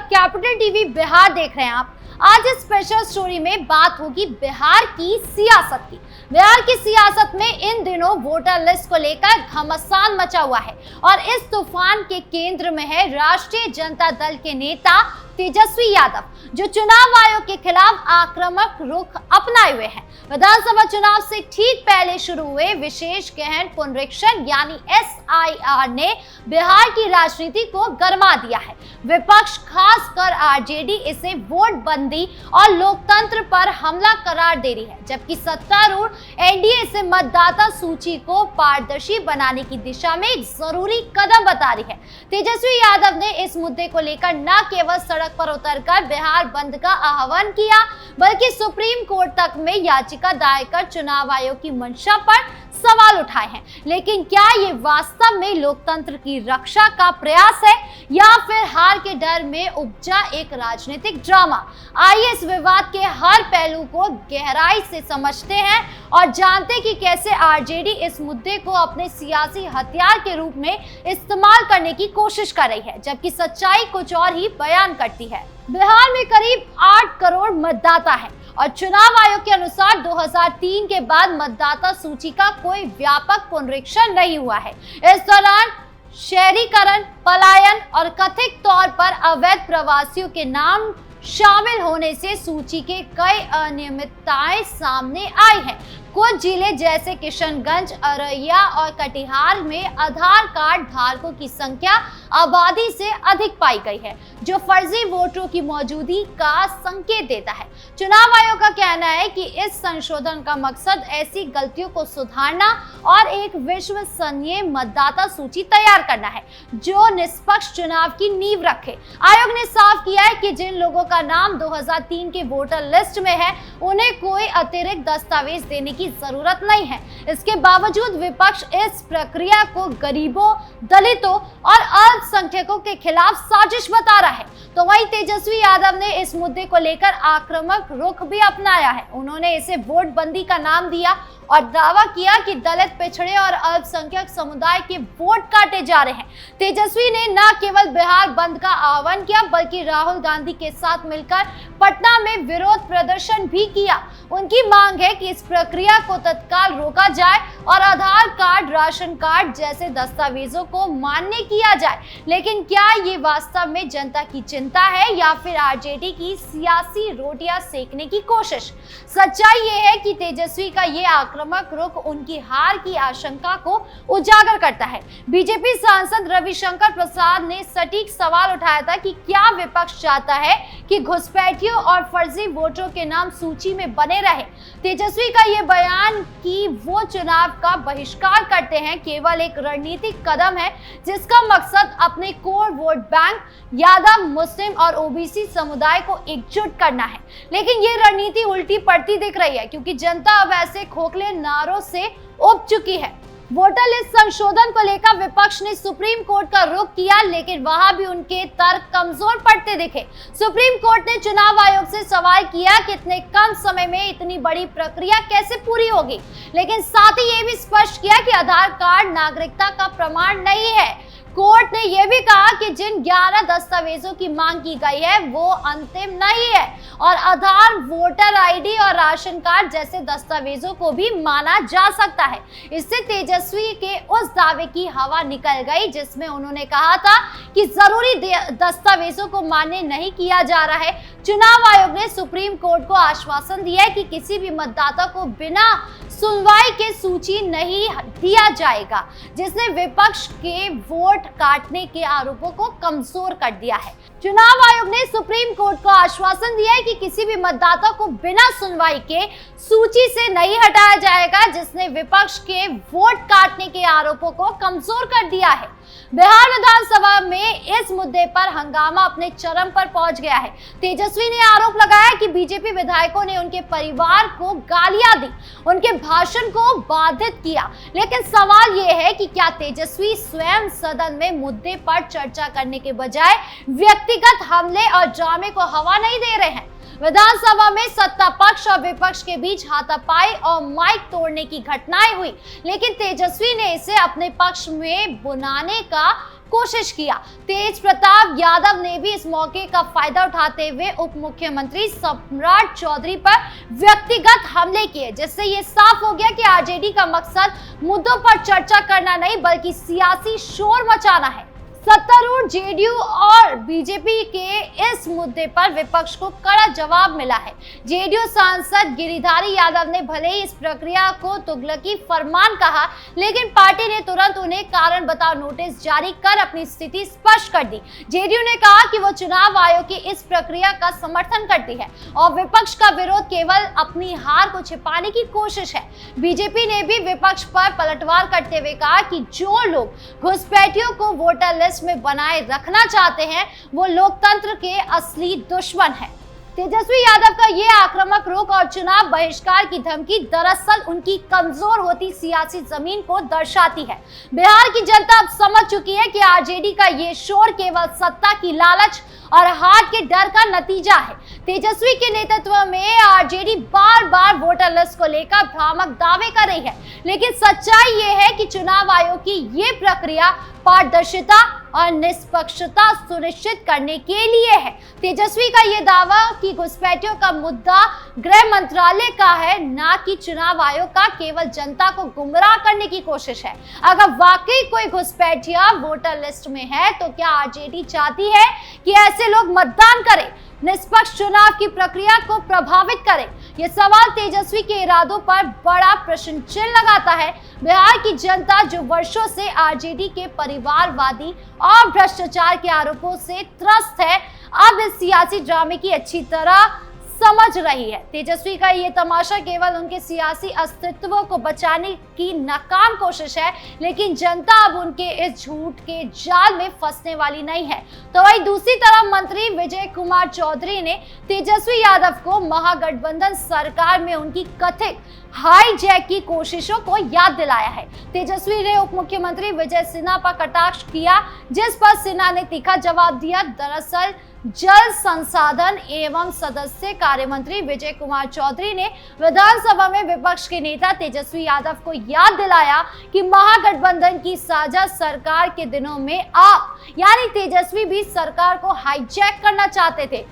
Capital TV Bihar देख रहे हैं आप। आज इस स्पेशल स्टोरी में बात होगी बिहार की सियासत की। बिहार की सियासत में इन दिनों वोटर लिस्ट को लेकर घमासान मचा हुआ है और इस तूफान के केंद्र में है राष्ट्रीय जनता दल के नेता तेजस्वी यादव, जो चुनाव आयोग के खिलाफ आक्रामक रुख अपनाए हुए हैं। विधानसभा चुनाव से ठीक पहले शुरू हुए विशेष गहन पुनरीक्षण यानी SIR ने बिहार की राजनीति को गरमा दिया है। विपक्ष खासकर RJD इसे वोट बंदी और लोकतंत्र पर हमला करार दे रही है, जबकि सत्तारूढ़ NDA इसे मतदाता सूची को पारदर्शी बनाने की दिशा में एक जरूरी कदम बता रही है। तेजस्वी यादव ने इस मुद्दे को लेकर न केवल सड़क पर उतरकर बिहार बंद का आह्वान किया, बल्कि सुप्रीम कोर्ट तक में याचिका दायर कर चुनाव आयोग की मंशा पर सवाल उठाए हैं। लेकिन क्या ये वास्तव में लोकतंत्र की रक्षा का प्रयास है या फिर हार के डर में उपजा एक राजनीतिक ड्रामा? आइए इस विवाद के हर पहलू को गहराई से समझते हैं और जानते हैं कि कैसे RJD इस मुद्दे को अपने सियासी हथियार के रूप में इस्तेमाल करने की कोशिश कर रही है, जबकि सच्चाई कुछ और ही बयान करती है। बिहार में करीब 8 करोड़ मतदाता है और चुनाव आयोग के अनुसार 2003 के बाद मतदाता सूची का कोई व्यापक पुनरीक्षण नहीं हुआ है। इस दौरान शहरीकरण, पलायन और कथित तौर पर अवैध प्रवासियों के नाम शामिल होने से सूची के कई अनियमितताएं सामने आई हैं। कुछ जिले जैसे किशनगंज, औरैया और कटिहार में आधार कार्ड धारकों की संख्या आबादी से अधिक पाई गई है, जो फर्जी वोटरों की मौजूदगी का संकेत देता है। चुनाव आयोग का कहना है कि इस संशोधन का मकसद ऐसी गलतियों को सुधारना और एक विश्वसनीय मतदाता सूची तैयार करना है, जो निष्पक्ष चुनाव की नींव रखे। आयोग ने साफ किया है कि जिन लोगों का नाम 2003 के वोटर लिस्ट में है, उन्हें कोई अतिरिक्त दस्तावेज देने की जरूरत नहीं है। इसके बावजूद विपक्ष इस प्रक्रिया को गरीबों, दलितों और अल्पसंख्यकों के खिलाफ साजिश बता रहा है। तो वहीं तेजस्वी यादव ने इस मुद्दे को लेकर आक्रामक रुख भी अपनाया है। उन्होंने इसे वोट बंदी का नाम दिया और दावा किया कि दलित, पिछड़े और अल्पसंख्यक समुदाय के वोट काटे जा रहे हैं। तेजस्वी ने न केवल बिहार बंद का आह्वान किया, बल्कि राहुल गांधी के साथ मिलकर पटना में विरोध प्रदर्शन भी किया। उनकी मांग है कि इस प्रक्रिया को तत्काल रोका जाए और आधार कार्ड, राशन कार्ड जैसे दस्तावेजों को मान्य किया जाए। लेकिन क्या ये वास्तव में जनता की चिंता है या फिर RJD की सियासी रोटियां सेकने की कोशिश? सच्चाई ये है कि तेजस्वी का ये आक्रामक रुख उनकी हार की आशंका को उजागर करता है। बीजेपी सांसद रविशंकर प्रसाद ने सटीक सवाल उठाया था कि क्या विपक्ष चाहता है कि घुसपैठियों और फर्जी वोटरों के नाम सूची में बने रहे? तेजस्वी का ये बयान कि वो चुनाव का बहिष्कार करते हैं केवल एक रणनीतिक कदम है, जिसका मकसद अपने कोर वोट बैंक यादव, मुस्लिम और OBC समुदाय को एकजुट करना है। लेकिन ये रणनीति उल्टी पड़ती दिख रही है, क्योंकि जनता अब ऐसे खोखले नारों से उब चुकी है। वोटर लिस्ट संशोधन को लेकर विपक्ष ने सुप्रीम कोर्ट का रुख किया, लेकिन वहां भी उनके तर्क कमजोर पड़ते दिखे। सुप्रीम कोर्ट ने चुनाव आयोग से सवाल किया कि इतने कम समय में इतनी बड़ी प्रक्रिया कैसे पूरी होगी, लेकिन साथ ही ये भी स्पष्ट किया कि आधार कार्ड नागरिकता का प्रमाण नहीं है। कोर्ट ने यह भी कहा कि जिन 11 दस्तावेजों की मांग की गई है वो अंतिम नहीं है और आधार, वोटर ID और राशन कार्ड जैसे दस्तावेजों को भी माना जा सकता है। इससे तेजस्वी के उस दावे की हवा निकल गई जिसमें उन्होंने कहा था कि जरूरी दस्तावेजों को मान्य नहीं किया जा रहा है। चुनाव आयोग ने सुप्रीम कोर्ट को आश्वासन दिया है कि किसी भी मतदाता को बिना सुनवाई के सूची नहीं दिया जाएगा, जिसने विपक्ष के वोट काटने के आरोपों को कमजोर कर दिया है। चुनाव आयोग ने सुप्रीम कोर्ट को आश्वासन दिया है कि किसी भी मतदाता को बिना सुनवाई के सूची से नहीं हटाया जाएगा, जिसने विपक्ष के वोट काटने के आरोपों को कमजोर कर दिया है। बिहार विधानसभा में इस मुद्दे पर हंगामा अपने चरम पर पहुंच गया है। तेजस्वी ने आरोप लगाया कि बीजेपी विधायकों ने उनके परिवार को गालियां दी, उनके भाषण को बाधित किया। लेकिन सवाल यह है कि क्या तेजस्वी स्वयं सदन में मुद्दे पर चर्चा करने के बजाय व्यक्तिगत हमले और ड्रामे को हवा नहीं दे रहे हैं? विधानसभा में सत्ता पक्ष और विपक्ष के बीच हाथापाई और माइक तोड़ने की घटनाएं हुई, लेकिन तेजस्वी ने इसे अपने पक्ष में बुनाने का कोशिश किया। तेज प्रताप यादव ने भी इस मौके का फायदा उठाते हुए उप मुख्यमंत्री सम्राट चौधरी पर व्यक्तिगत हमले किए, जिससे ये साफ हो गया कि आरजेडी का मकसद मुद्दों पर चर्चा करना नहीं बल्कि सियासी शोर मचाना है। सत्तारूढ़ जेडीयू और बीजेपी के इस मुद्दे पर विपक्ष को कड़ा जवाब मिला है। जेडीयू सांसद गिरिधारी यादव ने भले ही इस प्रक्रिया को तुगलकी फरमान कहा, लेकिन पार्टी ने तुरंत उन्हें कारण बताओ नोटिस जारी कर अपनी स्थिति स्पष्ट कर दी। जेडीयू ने कहा कि वो चुनाव आयोग की इस प्रक्रिया का समर्थन करती है और विपक्ष का विरोध केवल अपनी हार को छिपाने की कोशिश है। बीजेपी ने भी विपक्ष पर पलटवार करते हुए कहा कि जो लोग घुसपैठियों को वोटर लिस्ट में बनाए रखना चाहते हैं वो लोकतंत्र के असली दुश्मन हैं। तेजस्वी यादव का ये आक्रामक रुख और चुनाव बहिष्कार की धमकी दरअसल उनकी कमजोर होती सियासी जमीन को दर्शाती है। बिहार की जनता अब समझ चुकी है कि आरजेडी का ये शोर केवल सत्ता की लालच और हार के डर का नतीजा है। तेजस्वी के नेतृत्व में आरजेडी बार बार वोटर लिस्ट को लेकर भ्रामक दावे कर रही है, लेकिन सच्चाई ये है कि चुनाव आयोग की ये प्रक्रिया पारदर्शिता और निष्पक्षता सुनिश्चित करने के लिए है। तेजस्वी का ये दावा कि घुसपैठियों का मुद्दा गृह मंत्रालय का है, ना कि चुनाव आयोग का, केवल जनता को गुमराह करने की कोशिश है। अगर वाकई कोई घुसपैठिया वोटर लिस्ट में है तो क्या आरजेडी चाहती है कि ऐसे लोग मतदान करें, निष्पक्ष चुनाव की प्रक्रिया को प्रभावित करें? यह सवाल तेजस्वी के इरादों पर बड़ा प्रश्न चिन्ह लगाता है। बिहार की जनता जो वर्षों से आरजेडी के परिवारवादी और भ्रष्टाचार के आरोपों से त्रस्त है, अब इस सियासी ड्रामे की अच्छी तरह समझ रही है। तेजस्वी का ये तमाशा केवल उनके सियासी अस्तित्व को बचाने की नाकाम कोशिश है, लेकिन जनता अब उनके इस झूठ के जाल में फंसने वाली नहीं है। तो वही दूसरी तरफ मंत्री विजय कुमार चौधरी ने तेजस्वी यादव को महागठबंधन सरकार में उनकी कथित हाईजैक की कोशिशों को याद दिलाया है। तेजस्वी ने उप मुख्यमंत्री विजय सिन्हा पर कटाक्ष किया, जिस पर सिन्हा ने तीखा जवाब दिया। दरअसल जल संसाधन एवं सदस्य कार्य मंत्री विजय कुमार चौधरी ने विधानसभा में विपक्ष के नेता तेजस्वी यादव को याद दिलाया कि महागठबंधन की साझा सरकार के दिनों में आप यानी तेजस्वी भी सरकार को हाईजैक करना चाहते थे।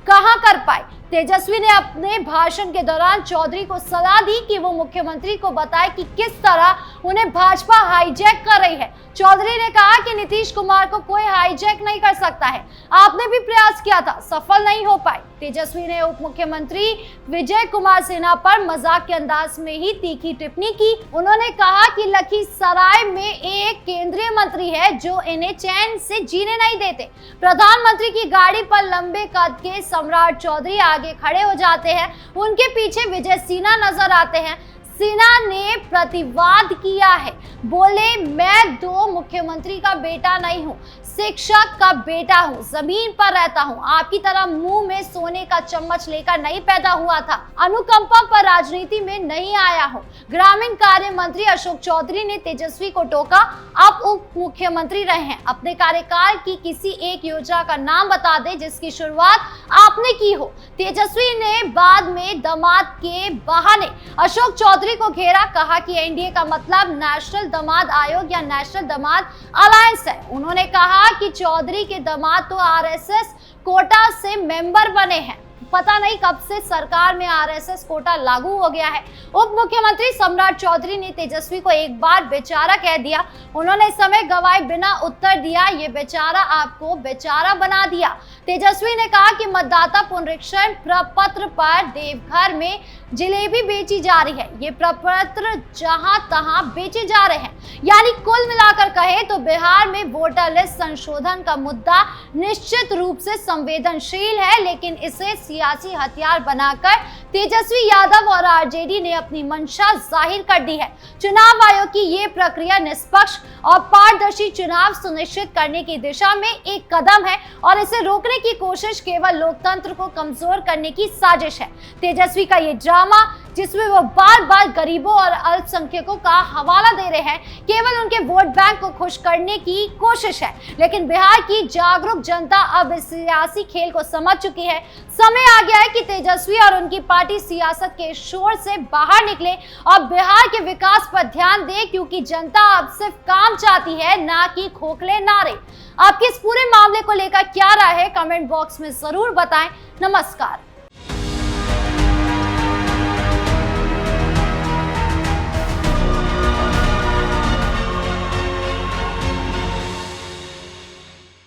कहां कर पाए? तेजस्वी ने अपने भाषण के दौरान चौधरी को सलाह दी कि वो मुख्यमंत्री को बताए कि किस तरह उन्हें भाजपा हाईजैक कर रही है। चौधरी ने कहा कि नीतीश कुमार को कोई हाईजैक नहीं कर सकता है, आपने भी प्रयास किया था, सफल नहीं हो पाए। तेजस्वी ने उप मुख्यमंत्री विजय कुमार सिन्हा पर मजाक के अंदाज में ही तीखी टिप्पणी की। उन्होंने कहा कि लखीसराय में एक केंद्रीय मंत्री है जो इन्हें चैन से जीने नहीं देते। प्रधानमंत्री की गाड़ी पर लंबे कद के सम्राट चौधरी आगे खड़े हो जाते हैं, उनके पीछे विजय सिन्हा नजर आते हैं। सिन्हा ने प्रतिवाद किया है, बोले मैं दो मुख्यमंत्री का बेटा नहीं हूं, शिक्षक का बेटा हूं, जमीन पर रहता हूं, आपकी तरह मुंह में सोने का चम्मच लेकर नहीं पैदा हुआ था, अनुकंपा पर राजनीति में नहीं आया हूं। ग्रामीण कार्य मंत्री अशोक चौधरी ने तेजस्वी को टोका, आप उप मुख्यमंत्री रहे हैं, अपने कार्यकाल की किसी एक योजना का नाम बता दे जिसकी शुरुआत आपने की हो। तेजस्वी ने बाद में दामाद के बहाने अशोक चौधरी को घेरा, कहा कि एनडीए का मतलब नेशनल दामाद आयोग या नेशनल दामाद अलायंस है। उन्होंने कहा कि चौधरी के दामाद तो आरएसएस कोटा से मेंबर बने हैं, पता नहीं कब से सरकार में आरएसएस कोटा लागू हो गया है। उप मुख्यमंत्री सम्राट चौधरी ने तेजस्वी को एक बार बेचारा कह दिया। उन्होंने इस समय गवाए बिना उत्तर दिया, ये बेचारा आपको बेचारा बना दिया। तेजस्वी ने कहा कि मतदाता पुनरीक्षण प्रपत्र पर देवघर में जलेबी बेची जा रही है, ये प्रपत्र जहां तहां बेचे जा रहे हैं। यानी कुल मिलाकर कहे तो बिहार में वोटर लिस्ट संशोधन का मुद्दा निश्चित रूप से संवेदनशील है, लेकिन इसे सियासी हथियार बनाकर तेजस्वी यादव और आरजेडी ने अपनी मंशा जाहिर कर दी है। चुनाव आयोग की ये प्रक्रिया निष्पक्ष और पारदर्शी चुनाव सुनिश्चित करने की दिशा में एक कदम है और इसे रोकने की कोशिश केवल लोकतंत्र को कमजोर करने की साजिश है। तेजस्वी का ये ड्रामा जिसमें वो बार बार गरीबों और अल्पसंख्यकों का हवाला दे रहे हैं। केवल उनके वोट बैंक को खुश करने की कोशिश है। लेकिन बिहार की जागरूक जनता अब इस सियासी खेल को समझ चुकी है। समय आ गया है कि तेजस्वी और उनकी पार्टी सियासत के शोर से बाहर निकले और बिहार के विकास पर ध्यान दे, क्योंकि जनता अब सिर्फ काम चाहती है, ना कि खोखले नारे। आपके इस पूरे मामले को लेकर क्या राय है, कमेंट बॉक्स में जरूर बताएं। नमस्कार।